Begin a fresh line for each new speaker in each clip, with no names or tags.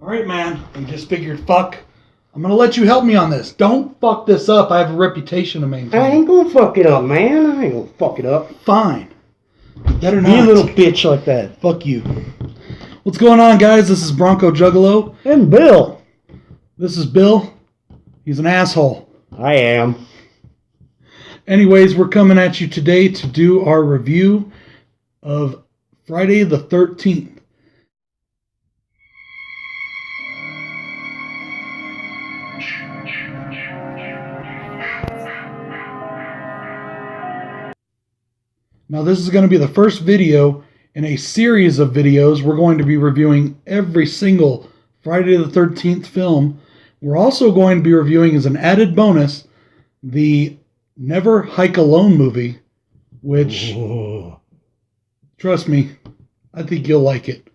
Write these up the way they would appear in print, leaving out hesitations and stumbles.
All right, man. I just figured, fuck. I'm going to let you help me on this. Don't fuck this up. I have a reputation to maintain.
I ain't gonna fuck it up, man. I ain't gonna fuck it up.
Fine. You better not.
Be a little bitch like that.
Fuck you. What's going on, guys? This is BroncoJuggalo.
And Bill.
This is Bill. He's an asshole.
I am.
Anyways, we're coming at you today to do our review of Friday the 13th. Now, this is going to be the first video in a series of videos. We're going to be reviewing every single Friday the 13th film. We're also going to be reviewing, as an added bonus, the Never Hike Alone movie, which, trust me, I think you'll like it.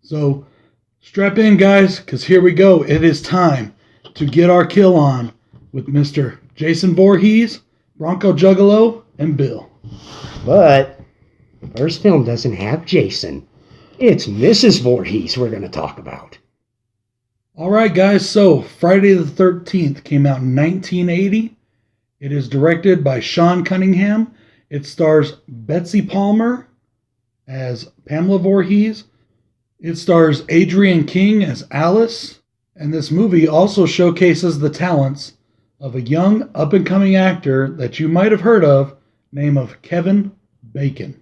So, strap in, guys, because here we go. It is time to get our kill on with Mr. Jason Voorhees, BroncoJuggalo, and Bill.
But the first film doesn't have Jason. It's Mrs. Voorhees we're going to talk about.
All right, guys. So Friday the 13th came out in 1980. It is directed by Sean Cunningham. It stars Betsy Palmer as Pamela Voorhees. It stars Adrienne King as Alice. And this movie also showcases the talents of a young up-and-coming actor that you might have heard of, name of Kevin Bacon.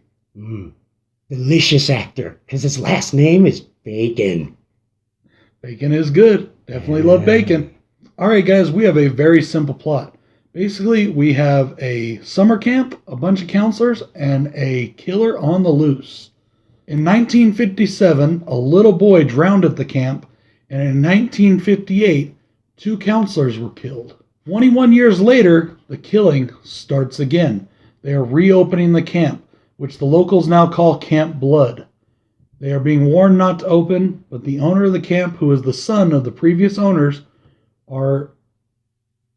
Delicious actor, because his last name is Bacon.
Bacon is good. Definitely love bacon. All right, guys, we have a very simple plot. Basically, we have a summer camp, a bunch of counselors, and a killer on the loose. In 1957, a little boy drowned at the camp, and in 1958, 2 counselors were killed. 21 years later, the killing starts again. They are reopening the camp, which the locals now call Camp Blood. They are being warned not to open, but the owner of the camp, who is the son of the previous owners, are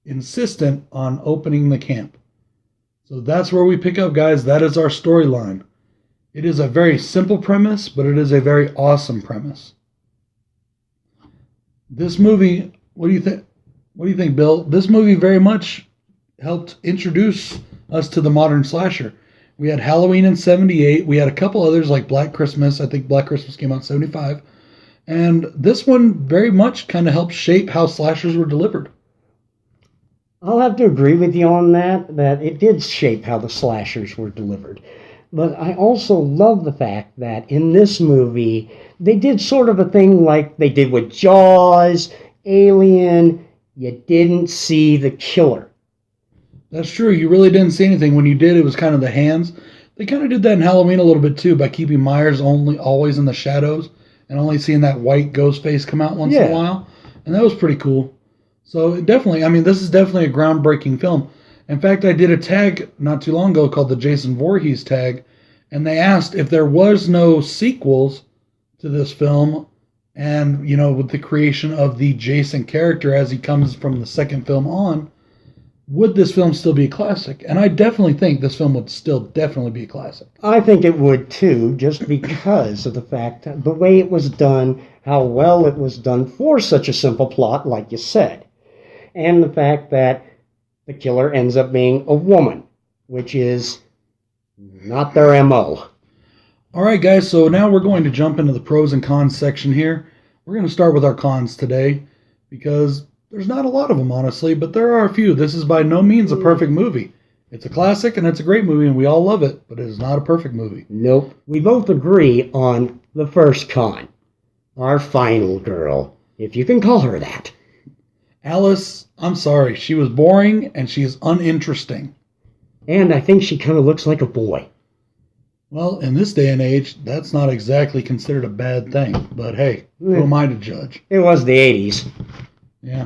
insistent on opening the camp. So that's where we pick up, guys. That is our storyline. It is a very simple premise, but it is a very awesome premise. This movie, what do you think? What do you think, Bill? This movie very much helped introduce us to the modern slasher. We had Halloween in 78. We had a couple others like Black Christmas. I think Black Christmas came out in 75. And this one very much kind of helped shape how slashers were delivered.
I'll have to agree with you on that it did shape how the slashers were delivered. But I also love the fact that in this movie, they did sort of a thing like they did with Jaws, Alien. You didn't see the killer.
That's true. You really didn't see anything. When you did, it was kind of the hands. They kind of did that in Halloween a little bit too, by keeping Myers always in the shadows and only seeing that white ghost face come out once in a while. And that was pretty cool. So definitely, I mean, this is definitely a groundbreaking film. In fact, I did a tag not too long ago called the Jason Voorhees tag, and they asked if there was no sequels to this film, and, you know, with the creation of the Jason character as he comes from the second film on, would this film still be a classic? And I definitely think this film would still definitely be a classic.
I think it would too, just because of the fact that the way it was done, how well it was done for such a simple plot, like you said. And the fact that the killer ends up being a woman, which is not their MO.
All right, guys, so now we're going to jump into the pros and cons section here. We're going to start with our cons today because there's not a lot of them, honestly, but there are a few. This is by no means a perfect movie. It's a classic, and it's a great movie, and we all love it, but it is not a perfect movie.
Nope. We both agree on the first con. Our final girl, if you can call her that.
Alice, I'm sorry. She was boring, and she is uninteresting.
And I think she kind of looks like a boy.
Well, in this day and age, that's not exactly considered a bad thing, but hey, who am I to judge?
It was the 80s.
Yeah.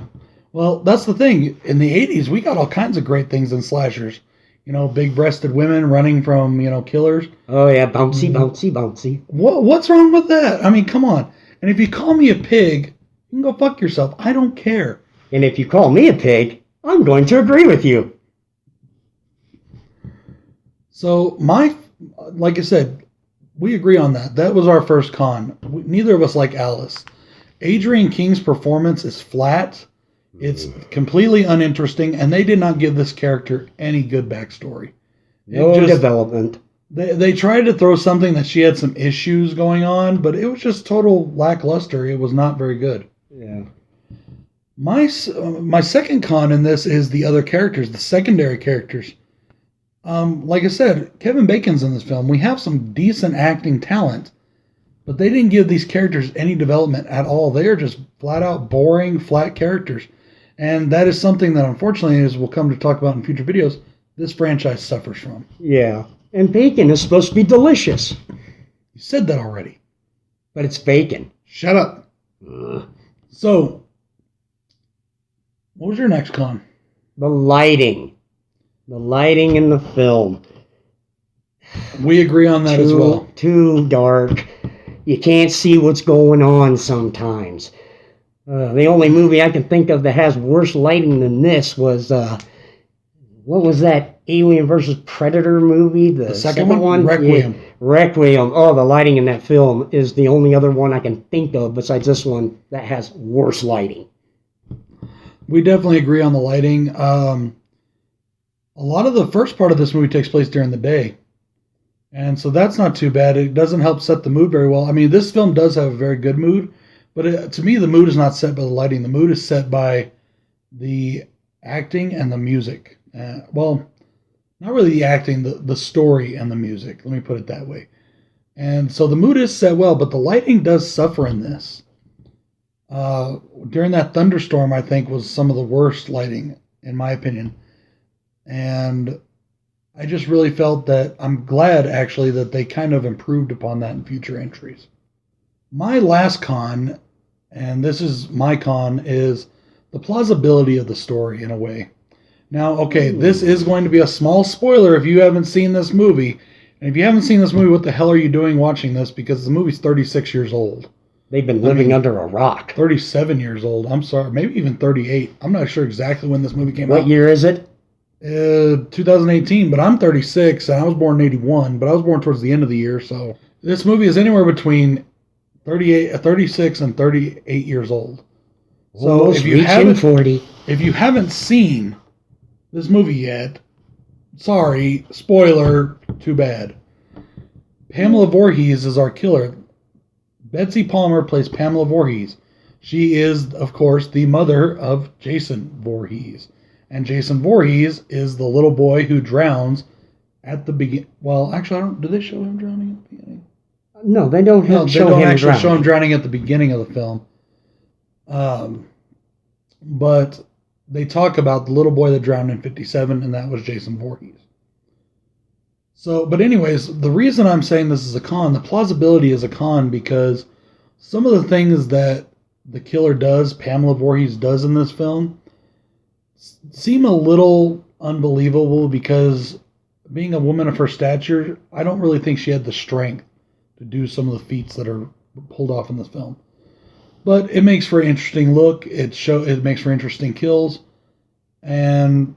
Well, that's the thing. In the 80s, we got all kinds of great things in slashers. You know, big-breasted women running from, you know, killers.
Oh, yeah, bouncy, bouncy, bouncy.
What's wrong with that? I mean, come on. And if you call me a pig, you can go fuck yourself. I don't care.
And if you call me a pig, I'm going to agree with you.
So, like I said, We agree on that. That was our first con. Neither of us like Alice. Adrienne King's performance is flat. It's completely uninteresting, and they did not give this character any good backstory.
No development.
They tried to throw something that she had some issues going on, but it was just total lackluster. It was not very good.
Yeah.
My second con in this is the other characters, the secondary characters. Like I said, Kevin Bacon's in this film. We have some decent acting talent, but they didn't give these characters any development at all. They are just flat out boring, flat characters. And that is something that, unfortunately, as we'll come to talk about in future videos, this franchise suffers from.
Yeah. And bacon is supposed to be delicious.
You said that already.
But it's bacon.
Shut up. So, what was your next con?
The lighting. The lighting in the film.
We agree on that as well.
Too dark. You can't see what's going on sometimes. The only movie I can think of that has worse lighting than this was, what was that Alien versus Predator movie? The
second one? Requiem.
Yeah, Requiem. Oh, the lighting in that film is the only other one I can think of besides this one that has worse lighting.
We definitely agree on the lighting. A lot of the first part of this movie takes place during the day. And so that's not too bad. It doesn't help set the mood very well. I mean, this film does have a very good mood, but to me, the mood is not set by the lighting. The mood is set by the acting and the music. Well, not really the acting, the story and the music. Let me put it that way. And so the mood is set well, but the lighting does suffer in this. During that thunderstorm, I think, was some of the worst lighting, in my opinion. And I just really felt that, I'm glad, actually, that they kind of improved upon that in future entries. My last con, and this is my con, is the plausibility of the story, in a way. Now, okay, this is going to be a small spoiler if you haven't seen this movie. And if you haven't seen this movie, what the hell are you doing watching this? Because the movie's 36 years old.
They've been living under a rock.
37 years old. I'm sorry. Maybe even 38. I'm not sure exactly when this movie came out.
What year is it?
2018, but I'm 36, and I was born in 81, but I was born towards the end of the year, so this movie is anywhere between 36 and 38 years old. So
almost
if you haven't
40.
If you haven't seen this movie yet, sorry, spoiler, too bad. Pamela Voorhees is our killer. Betsy Palmer plays Pamela Voorhees. She is, of course, the mother of Jason Voorhees. And Jason Voorhees is the little boy who drowns at the beginning. Well, actually, do they show him drowning at the beginning?
No, they don't show him
drowning at the beginning of the film. But they talk about the little boy that drowned in 57, and that was Jason Voorhees. So, but anyways, the reason I'm saying this is a con, the plausibility is a con, because some of the things that the killer does, Pamela Voorhees does in this film, seem a little unbelievable, because being a woman of her stature, I don't really think she had the strength to do some of the feats that are pulled off in this film. But it makes for an interesting look. It makes for interesting kills, and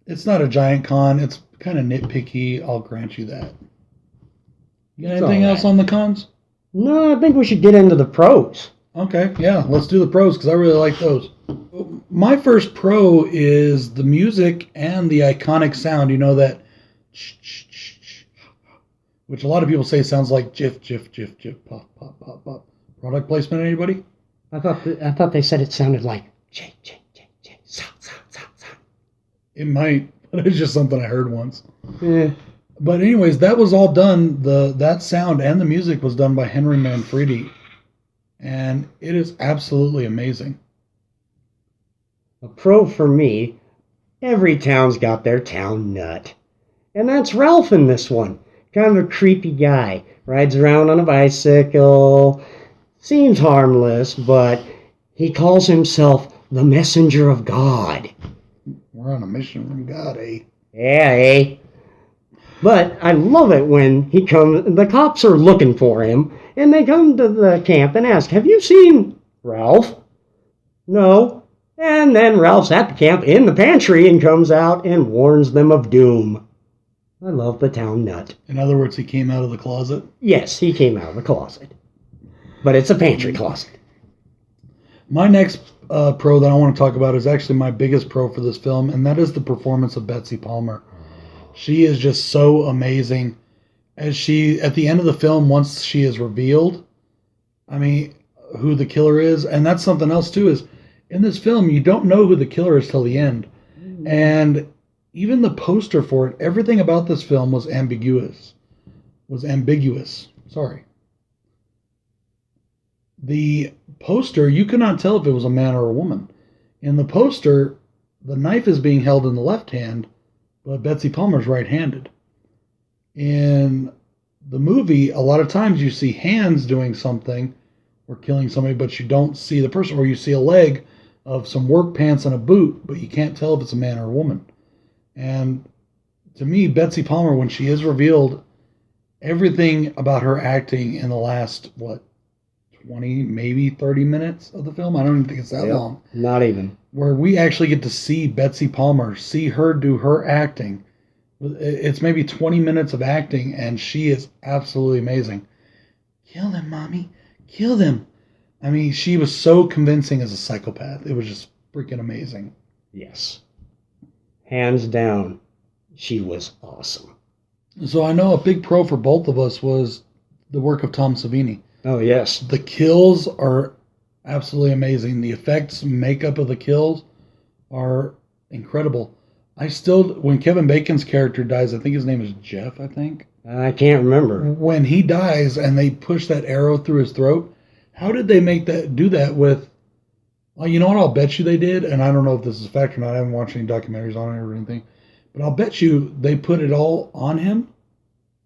it's not a giant con. It's kind of nitpicky. I'll grant you that. You got anything else on the cons?
No, I think we should get into the pros.
Okay, yeah, let's do the pros, because I really like those. My first pro is the music and the iconic sound. You know, that which a lot of people say sounds like jiff, jiff, jiff, jiff, pop, pop, pop, pop. Product placement, anybody?
I thought they said it sounded like j, j, j, j, sa, sa, sa, sa.
It might, but it's just something I heard once.
Yeah.
But anyways, that was all done. That sound and the music was done by Henry Manfredi. And it is absolutely amazing.
A pro for me, every town's got their town nut. And that's Ralph in this one. Kind of a creepy guy. Rides around on a bicycle. Seems harmless, but he calls himself the messenger of God.
We're on a mission from God, eh?
Yeah, eh? But I love it when the cops are looking for him, and they come to the camp and ask, "Have you seen Ralph?" No. And then Ralph's at the camp in the pantry and comes out and warns them of doom. I love the town nut.
In other words, he came out of the closet.
Yes, he came out of the closet. But it's a pantry closet.
My next pro that I want to talk about is actually my biggest pro for this film, and that is the performance of Betsy Palmer. She is just so amazing. As she, at the end of the film, once she is revealed, I mean, who the killer is, and that's something else too, is in this film, you don't know who the killer is till the end. And even the poster for it, everything about this film was ambiguous. Sorry. The poster, you could not tell if it was a man or a woman. In the poster, the knife is being held in the left hand, but Betsy Palmer's right-handed. In the movie, a lot of times you see hands doing something or killing somebody, but you don't see the person, or you see a leg of some work pants and a boot, but you can't tell if it's a man or a woman. And to me, Betsy Palmer, when she is revealed, everything about her acting in the last, 20, maybe 30 minutes of the film? I don't even think it's that long.
Not even.
Where we actually get to see Betsy Palmer, see her do her acting. It's maybe 20 minutes of acting, and she is absolutely amazing. Kill them, Mommy. Kill them. I mean, she was so convincing as a psychopath. It was just freaking amazing.
Yes. Hands down, she was awesome.
So I know a big pro for both of us was the work of Tom Savini.
Oh, yes.
The kills are absolutely amazing. The effects, makeup of the kills are incredible. When Kevin Bacon's character dies, I think his name is Jeff, I think.
I can't remember.
When he dies and they push that arrow through his throat, how did they do that with, well, you know what I'll bet you they did? And I don't know if this is a fact or not. I haven't watched any documentaries on it or anything. But I'll bet you they put it all on him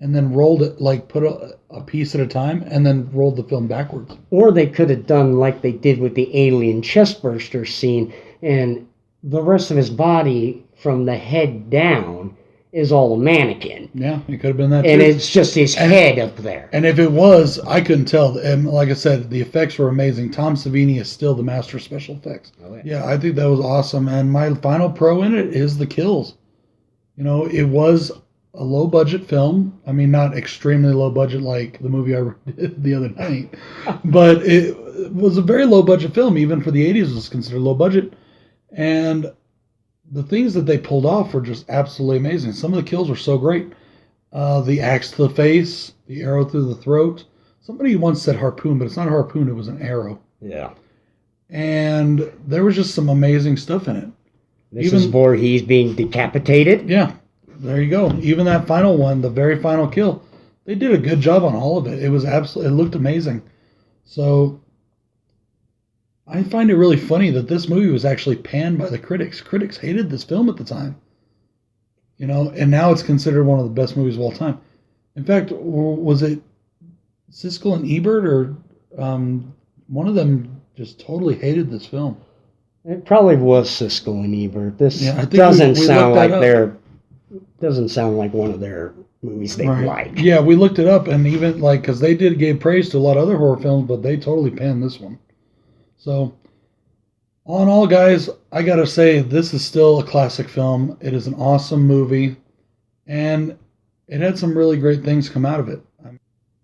and then rolled it, like put a piece at a time and then rolled the film backwards.
Or they could have done like they did with the alien chestburster scene, and the rest of his body from the head down is all a mannequin.
Yeah, it could have been that too.
And it's just his head up there.
And if it was, I couldn't tell. And like I said, the effects were amazing. Tom Savini is still the master of special effects.
Oh, yeah.
Yeah, I think that was awesome. And my final pro in it is the kills. You know, it was a low-budget film. I mean, not extremely low budget like the movie I did the other night. But it was a very low-budget film. Even for the 80s, it was considered low budget. And the things that they pulled off were just absolutely amazing. Some of the kills were so great. The axe to the face, the arrow through the throat. Somebody once said harpoon, but it's not a harpoon, it was an arrow.
Yeah.
And there was just some amazing stuff in it.
This is where he's being decapitated.
Yeah, there you go. Even that final one, the very final kill, they did a good job on all of it. It was it looked amazing. So I find it really funny that this movie was actually panned by the critics. Critics hated this film at the time. You know, and now it's considered one of the best movies of all time. In fact, was it Siskel and Ebert or one of them just totally hated this film?
It probably was Siskel and Ebert. This
doesn't
sound like one of their movies they like.
Yeah, we looked it up, and even because they gave praise to a lot of other horror films, but they totally panned this one. So, all in all, guys, I gotta say this is still a classic film. It is an awesome movie, and it had some really great things come out of it.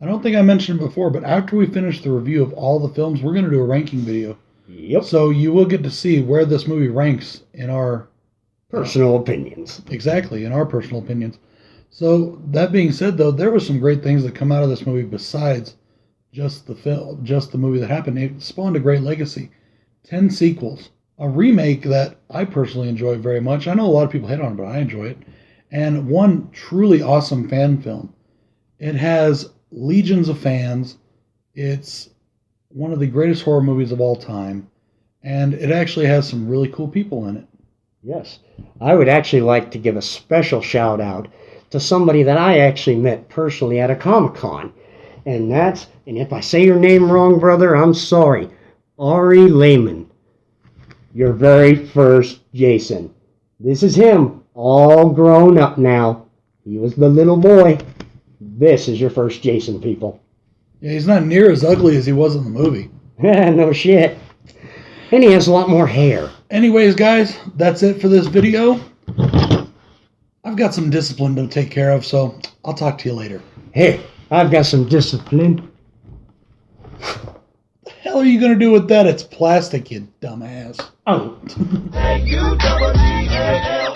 I don't think I mentioned it before, but after we finish the review of all the films, we're going to do a ranking video.
Yep.
So you will get to see where this movie ranks in our
personal opinions.
Exactly, in our personal opinions. So that being said, though, there were some great things that come out of this movie besides just the film, just the movie that happened. It spawned a great legacy. 10 sequels. A remake that I personally enjoy very much. I know a lot of people hate on it, but I enjoy it. And one truly awesome fan film. It has legions of fans. It's one of the greatest horror movies of all time. And it actually has some really cool people in it.
Yes. I would actually like to give a special shout out to somebody that I actually met personally at a Comic-Con. And if I say your name wrong, brother, I'm sorry. Ari Lehman. Your very first Jason. This is him, all grown up now. He was the little boy. This is your first Jason, people.
Yeah, he's not near as ugly as he was in the movie.
No shit. And he has a lot more hair.
Anyways, guys, that's it for this video. I've got some discipline to take care of, so I'll talk to you later.
Hey, I've got some discipline.
The hell are you going to do with that? It's plastic, you dumbass.
Oh.
Hey, you double G-A-L.